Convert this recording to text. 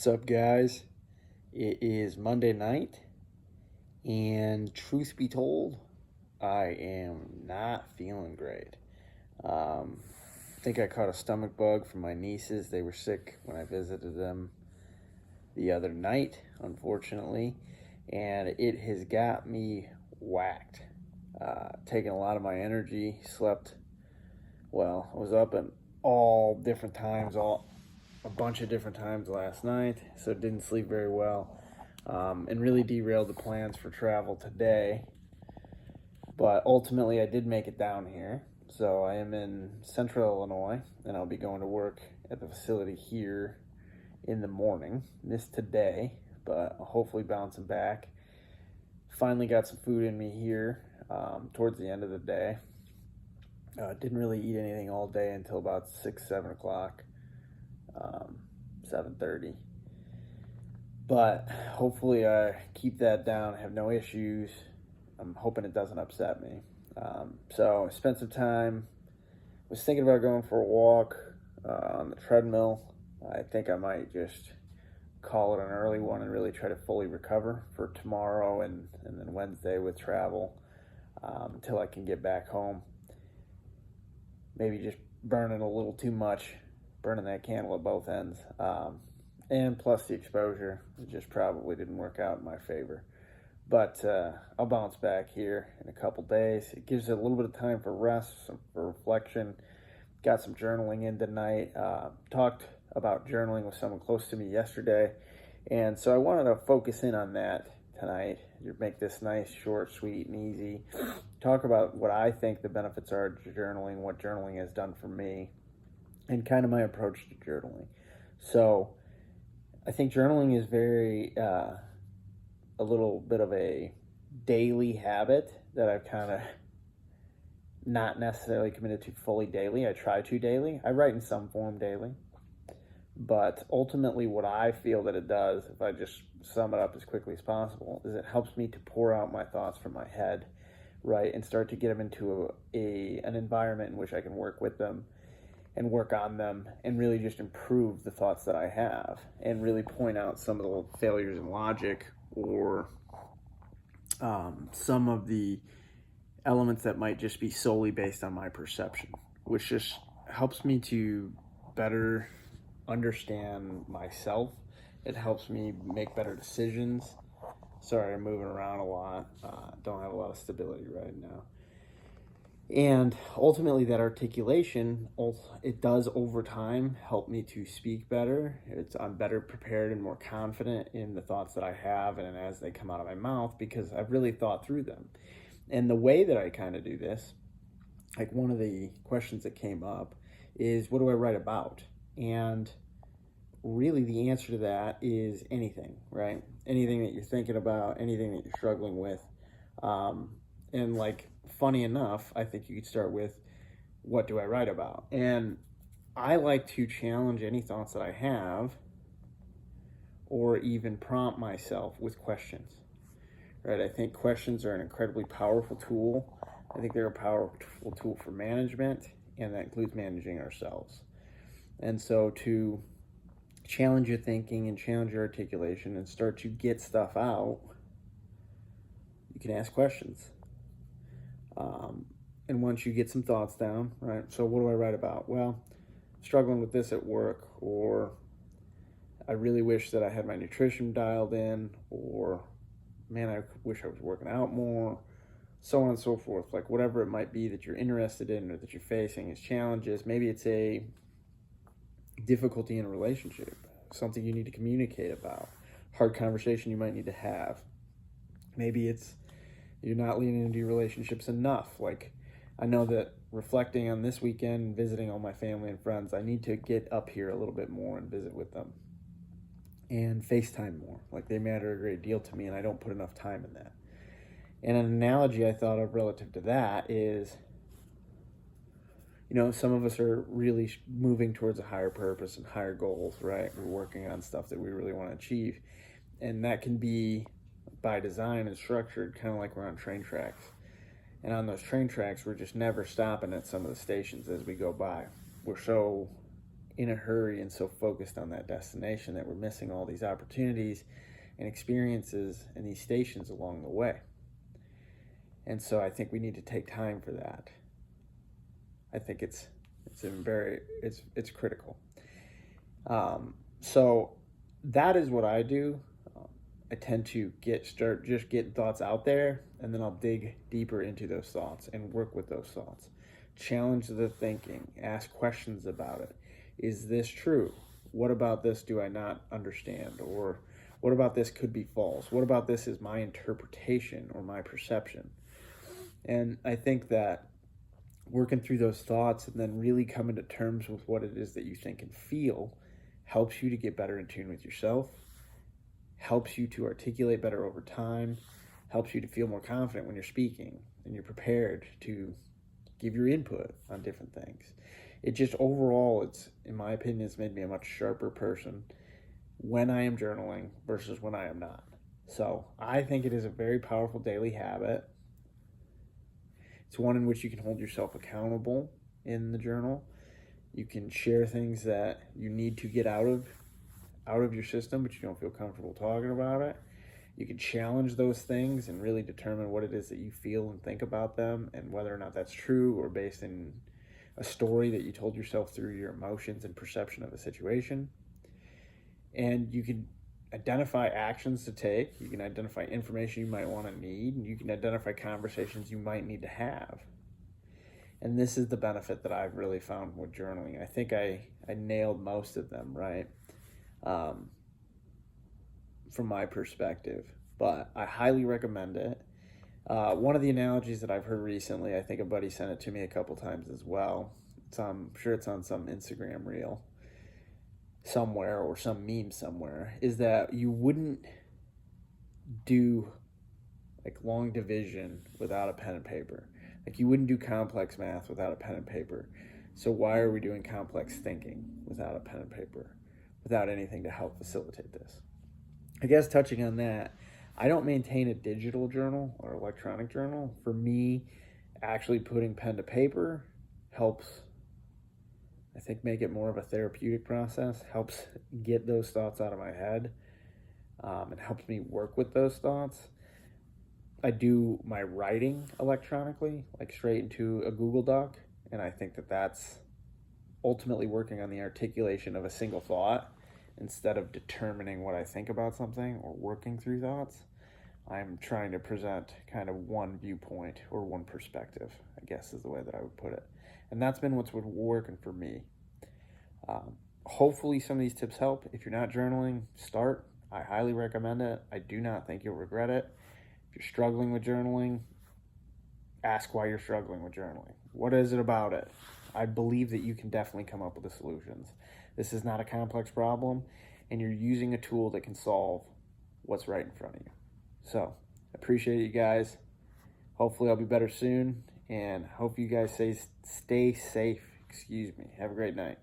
What's up, guys? It is Monday night, and truth be told, I am not feeling great. I think I caught a stomach bug from my nieces. They were sick when I visited them the other night, unfortunately, and it has got me whacked. Taking a lot of my energy, slept well. I was up at all different times, all a bunch of different times last night, so didn't sleep very well, and really derailed the plans for travel today. But ultimately, I did make it down here. So I am in central Illinois, and I'll be going to work at the facility here in the morning. Missed today, but I'll hopefully bouncing back. Finally got some food in me here towards the end of the day. Didn't really eat anything all day until about 6, 7 o'clock. 7:30, but hopefully I keep that down, have no issues. I'm hoping it doesn't upset me. So I spent some time, was thinking about going for a walk on the treadmill. I think I might just call it an early one and really try to fully recover for tomorrow and then Wednesday with travel, until I can get back home. Maybe just burning a little too much, burning that candle at both ends. And plus the exposure, it just probably didn't work out in my favor. But I'll bounce back here in a couple days. It gives it a little bit of time for rest, for reflection. Got some journaling in tonight. Talked about journaling with someone close to me yesterday. And so I wanted to focus in on that tonight. You make this nice, short, sweet, and easy. Talk about what I think the benefits are to journaling, what journaling has done for me, and kind of my approach to journaling. So I think journaling is a little bit of a daily habit that I've kind of not necessarily committed to fully daily. I try to daily. I write in some form daily. But ultimately what I feel that it does, if I just sum it up as quickly as possible, is it helps me to pour out my thoughts from my head, right, and start to get them into an environment in which I can work with them and work on them and really just improve the thoughts that I have and really point out some of the failures in logic or some of the elements that might just be solely based on my perception, which just helps me to better understand myself. It helps me make better decisions. Sorry, I'm moving around a lot. Don't have a lot of stability right now. And ultimately that articulation, it does over time help me to speak better. I'm better prepared and more confident in the thoughts that I have and as they come out of my mouth because I've really thought through them. And the way that I kind of do this, like one of the questions that came up is, what do I write about? And really the answer to that is anything, right? Anything that you're thinking about, anything that you're struggling with. And like, funny enough, I think you could start with, what do I write about? And I like to challenge any thoughts that I have or even prompt myself with questions, right? I think questions are an incredibly powerful tool. I think they're a powerful tool for management, and that includes managing ourselves. And so to challenge your thinking and challenge your articulation and start to get stuff out, you can ask questions. And once you get some thoughts down, right? So what do I write about? Well, struggling with this at work, or I really wish that I had my nutrition dialed in, or man, I wish I was working out more, so on and so forth. Like whatever it might be that you're interested in or that you're facing as challenges. Maybe it's a difficulty in a relationship, something you need to communicate about, hard conversation you might need to have. Maybe it's you're not leaning into your relationships enough. Like, I know that reflecting on this weekend, visiting all my family and friends, I need to get up here a little bit more and visit with them and FaceTime more. Like, they matter a great deal to me, and I don't put enough time in that. And an analogy I thought of relative to that is, some of us are really moving towards a higher purpose and higher goals, right? We're working on stuff that we really want to achieve. And that can be by design and structured, kind of like we're on train tracks. And on those train tracks, we're just never stopping at some of the stations as we go by. We're so in a hurry and so focused on that destination that we're missing all these opportunities and experiences and these stations along the way. And so I think we need to take time for that. I think it's critical. So that is what I do. I tend to start just getting thoughts out there, and then I'll dig deeper into those thoughts and work with those thoughts. Challenge the thinking, ask questions about it. Is this true? What about this do I not understand? Or what about this could be false? What about this is my interpretation or my perception? And I think that working through those thoughts and then really coming to terms with what it is that you think and feel helps you to get better in tune with yourself, helps you to articulate better over time, helps you to feel more confident when you're speaking and you're prepared to give your input on different things. It just overall, it's, in my opinion, it's made me a much sharper person when I am journaling versus when I am not. So I think it is a very powerful daily habit. It's one in which you can hold yourself accountable in the journal. You can share things that you need to get out of your system, but you don't feel comfortable talking about it. You can challenge those things and really determine what it is that you feel and think about them and whether or not that's true or based in a story that you told yourself through your emotions and perception of a situation. And you can identify actions to take. You can identify information you might want to need, and you can identify conversations you might need to have. And this is the benefit that I've really found with journaling. I think I nailed most of them, right? From my perspective, but I highly recommend it. One of the analogies that I've heard recently, I think a buddy sent it to me a couple times as well. I'm sure it's on some Instagram reel somewhere or some meme somewhere, is that you wouldn't do like long division without a pen and paper. Like you wouldn't do complex math without a pen and paper. So why are we doing complex thinking without a pen and paper, without anything to help facilitate this? I guess touching on that, I don't maintain a digital journal or electronic journal. For me, actually putting pen to paper helps, I think, make it more of a therapeutic process, helps get those thoughts out of my head, and helps me work with those thoughts. I do my writing electronically, like straight into a Google Doc, and I think that that's ultimately working on the articulation of a single thought. Instead of determining what I think about something or working through thoughts, I'm trying to present kind of one viewpoint or one perspective, I guess is the way that I would put it. And that's been what's been working for me. Hopefully some of these tips help. If you're not journaling, start. I highly recommend it. I do not think you'll regret it. If you're struggling with journaling, ask why you're struggling with journaling. What is it about it? I believe that you can definitely come up with the solutions. This is not a complex problem, and you're using a tool that can solve what's right in front of you. So, appreciate you guys. Hopefully I'll be better soon, and hope you guys stay safe. Have a great night.